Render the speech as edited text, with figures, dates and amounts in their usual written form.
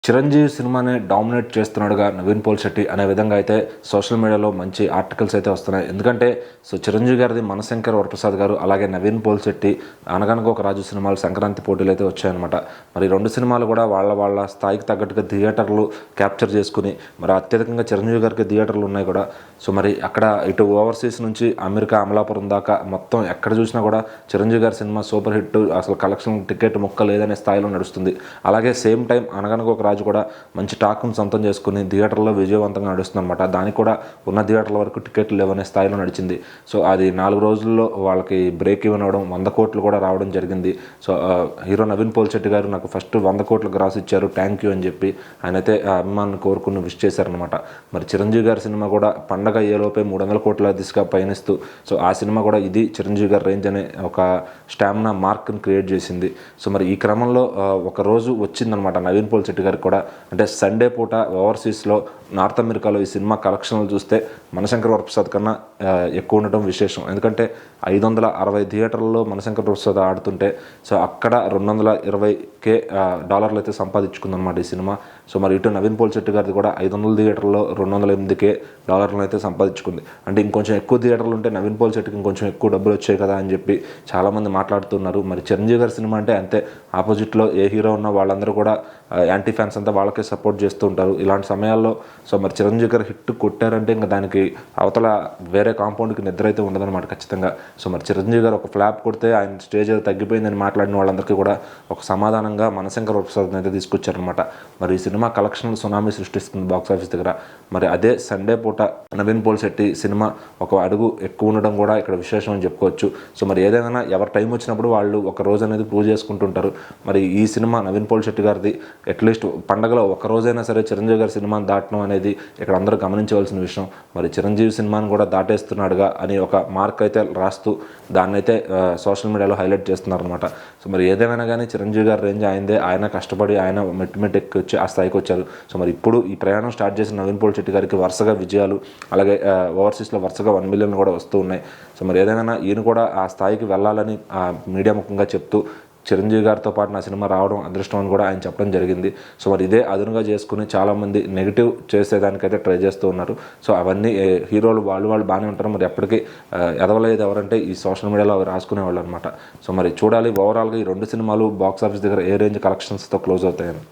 చిరంజీవి సినిమాని డామినేట్ చేస్తున్నాడుగా నవీన్ పోల్శెట్టి అనే విధంగా అయితే సోషల్ మీడియాలో మంచి ఆర్టికల్స్ అయితే వస్తున్నాయి. ఎందుకంటే చిరంజీవి గారిది మనశంకర్ వరప్రసాద్ గారు, అలాగే నవీన్ పోల్శెట్టి అనగనగా ఒక రాజు సినిమాలు సంక్రాంతి పోటీలు అయితే వచ్చాయన్నమాట. మరి రెండు సినిమాలు కూడా వాళ్ళ స్థాయికి తగ్గట్టుగా థియేటర్లు క్యాప్చర్ చేసుకుని, మరి అత్యధికంగా చిరంజీవి గారికి థియేటర్లు ఉన్నాయి కూడా. సో మరి అక్కడ ఇటు ఓవర్సీస్ నుంచి అమెరికా అమలాపురం దాకా మొత్తం ఎక్కడ చూసినా కూడా చిరంజీవి గారి సినిమా సూపర్ హిట్, అసలు కలెక్షన్ టికెట్ ముక్క లేదనే స్థాయిలో నడుస్తుంది. అలాగే సేమ్ టైం అనగనగా ఒక రాజు కూడా మంచి టాక్ను సొంతం చేసుకుని థియేటర్లో విజయవంతంగా నడుస్తుంది అనమాట. దానికి కూడా ఉన్న థియేటర్ల వరకు టికెట్లు లేవనే స్థాయిలో నడిచింది. సో అది 4 రోజుల్లో వాళ్ళకి బ్రేక్ ఇవ్వడం 100 కోట్లు కూడా రావడం జరిగింది. సో హీరో నవీన్ పోల్శెట్టి గారు నాకు ఫస్ట్ 100 కోట్లు గ్రాస్ ఇచ్చారు, థ్యాంక్ యూ అని చెప్పి ఆయన అయితే అభిమానులు కోరుకుని విష్ చేశారనమాట. మరి చిరంజీవి గారి సినిమా కూడా పండగ అయ్యేలోపే 300 కోట్ల దిశగా పయనిస్తూ, సో ఆ సినిమా కూడా ఇది చిరంజీవి గారి రేంజ్ అనే ఒక స్టామినా మార్క్ని క్రియేట్ చేసింది. సో మరి ఈ క్రమంలో ఒక రోజు వచ్చిందనమాట నవీన్ పోల్శెట్టి గారికి కూడా, అంటే సండే పూట ఓవర్సీస్లో నార్త్ అమెరికాలో ఈ సినిమా కలెక్షన్లు చూస్తే మనశంకర్ వరప్రసాద్ కన్నా ఎక్కువ ఉండటం విశేషం. ఎందుకంటే 560 థియేటర్లలో మనశంకర్ వరప్రసాద్ ఆడుతుంటే, సో అక్కడ $220,000 అయితే సంపాదించుకుందనమాట ఈ సినిమా. సో మరి ఇటు నవీన్ పోల్శెట్టి గారిది కూడా 500 థియేటర్లో $208,000 అయితే సంపాదించుకుంది. అంటే ఇంకొంచెం ఎక్కువ థియేటర్లు ఉంటే నవీన్ పోల్శెట్టికి ఇంకొంచెం ఎక్కువ డబ్బులు వచ్చాయి కదా అని చెప్పి చాలామంది మాట్లాడుతున్నారు. మరి చిరంజీవి గారి సినిమా అంటే అంతే, ఆపోజిట్లో ఏ హీరో ఉన్నా వాళ్ళందరూ కూడా యాంటీ ఫ్యాన్స్ అంతా వాళ్ళకే సపోర్ట్ చేస్తూ ఉంటారు. ఇలాంటి సమయాల్లో సో మరి చిరంజీవి గారు హిట్ కొట్టారంటే ఇంకా దానికి అవతల వేరే కాంపౌండ్కి నిద్ర అయితే ఉండదన్నమాట ఖచ్చితంగా. సో మరి చిరంజీవి గారు ఒక ఫ్లాప్ కొడితే ఆయన స్టేజ్ తగ్గిపోయిందని మాట్లాడిన వాళ్ళందరికీ కూడా ఒక సమాధానంగా మనశంకర్ వరప్రసాద్ అయితే తీసుకొచ్చారనమాట. మరి ఈ సినిమా కలెక్షన్లు సునామీ సృష్టిస్తుంది బాక్సాఫీస్ దగ్గర. మరి అదే సండే పూట నవీన్ పోల్శెట్టి సినిమా ఒక అడుగు ఎక్కువ ఉండడం కూడా ఇక్కడ విశేషం అని చెప్పుకోవచ్చు. సో మరి ఏదైనా ఎవరి టైం వచ్చినప్పుడు వాళ్ళు ఒక రోజు అనేది ప్రూవ్ చేసుకుంటుంటారు. మరి ఈ సినిమా నవీన్ పోల్శెట్టి గారిది అట్లీస్ట్ పండగలో ఒక రోజైనా సరే చిరంజీవి గారి సినిమాని దాటడం అనేది ఇక్కడ అందరూ గమనించవలసిన విషయం. మరి చిరంజీవి సినిమాని కూడా దాటేస్తున్నాడుగా అని ఒక మార్క్ అయితే రాస్తూ దాన్నైతే సోషల్ మీడియాలో హైలైట్ చేస్తున్నారనమాట. సో మరి ఏదేమైనా కానీ చిరంజీవి గారి రేంజ్ అయిందే, ఆయన కష్టపడి ఆయన మెట్టు ఎక్కి వచ్చి ఆ స్థాయికి వచ్చారు. సో మరి ఇప్పుడు ఈ ప్రయాణం స్టార్ట్ చేసిన నవీన్ పోల్శెట్టి గారికి వరుసగా విజయాలు, అలాగే ఓవర్సీస్లో వరుసగా 1 మిలియన్ కూడా వస్తూ ఉన్నాయి. సో మరి ఏదైనా ఈయన కూడా ఆ స్థాయికి వెళ్ళాలని మీడియా ముఖంగా చెప్తూ చిరంజీవి గారితో పాటు నా సినిమా రావడం అదృష్టం అని కూడా ఆయన చెప్పడం జరిగింది. సో మరి ఇదే అదునుగా చేసుకుని చాలామంది నెగిటివ్ చేసేదానికైతే ట్రై చేస్తూ ఉన్నారు. సో అవన్నీ హీరోలు వాళ్ళు బాగానే ఉంటారు, మరి ఎప్పటికీ ఎదవలేదు ఎవరంటే ఈ సోషల్ మీడియాలో అవి రాసుకునేవాళ్ళు అనమాట. సో మరి చూడాలి ఓవరాల్గా ఈ 2 సినిమాలు బాక్సాఫీస్ దగ్గర ఏ రేంజ్ కలెక్షన్స్తో క్లోజ్ అవుతాయని.